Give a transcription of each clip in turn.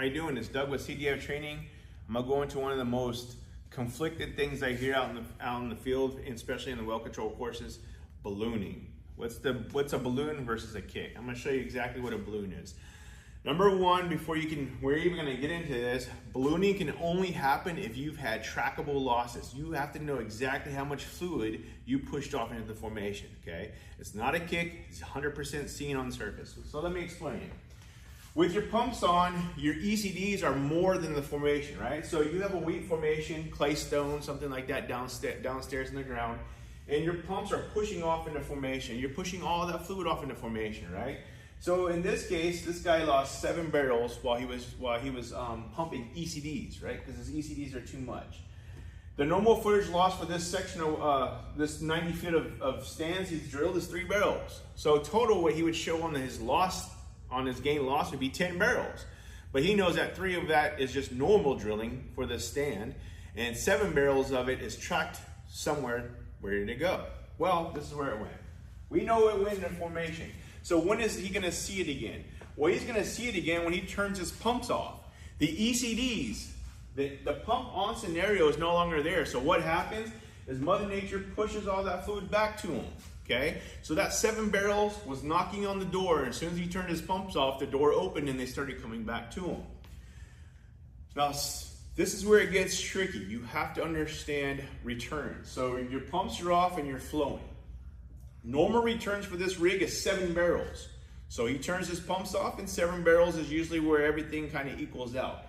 How you doing? It's Doug with CDF Training. I'm gonna go into one of the most conflicted things I hear out in the field, especially in the well control courses: ballooning. What's a balloon versus a kick? I'm gonna show you exactly what a balloon is. Number one, we're even gonna get into this, ballooning can only happen if you've had trackable losses. You have to know exactly how much fluid you pushed off into the formation, okay? It's not a kick, it's 100% seen on the surface. So let me explain. With your pumps on, your ECDs are more than the formation, right? So you have a weak formation, clay stone, something like that downstairs in the ground, and your pumps are pushing off into formation. You're pushing all that fluid off into formation, right? So in this case, this guy lost 7 barrels while he was pumping ECDs, right? Because his ECDs are too much. The normal footage loss for this section of this 90 feet of stands he's drilled is 3 barrels. So total, what he would show on his gain loss would be 10 barrels. But he knows that 3 of that is just normal drilling for this stand, and 7 barrels of it is tracked somewhere ready to go. Well, this is where it went. We know it went in formation. So when is he going to see it again? Well, he's going to see it again when he turns his pumps off. The ECDs, the pump on scenario is no longer there. So what happens is Mother Nature pushes all that fluid back to him. Okay? So that 7 barrels was knocking on the door, and as soon as he turned his pumps off, the door opened and they started coming back to him. Now, this is where it gets tricky. You have to understand returns. So your pumps are off and you're flowing. Normal returns for this rig is 7 barrels. So he turns his pumps off, and 7 barrels is usually where everything kind of equals out.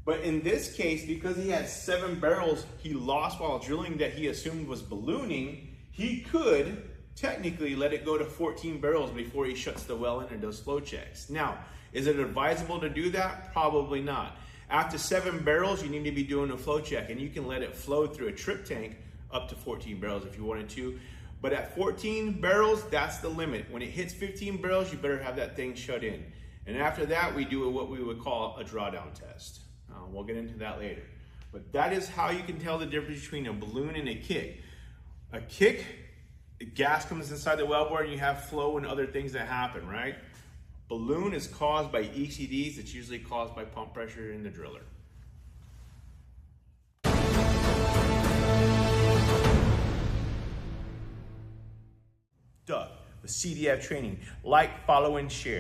But in this case, because he had 7 barrels he lost while drilling that he assumed was ballooning, he could technically let it go to 14 barrels before he shuts the well in and does flow checks. Now, is it advisable to do that? Probably not. After 7 barrels, you need to be doing a flow check, and you can let it flow through a trip tank up to 14 barrels if you wanted to. But at 14 barrels, that's the limit. When it hits 15 barrels, you better have that thing shut in. And after that, we do what we would call a drawdown test. We'll get into that later. But that is how you can tell the difference between a balloon and a kick. A kick, the gas comes inside the wellbore and you have flow and other things that happen, right? Balloon is caused by ECDs. It's usually caused by pump pressure in the driller. Doug with CDF Training. Like, follow, and share.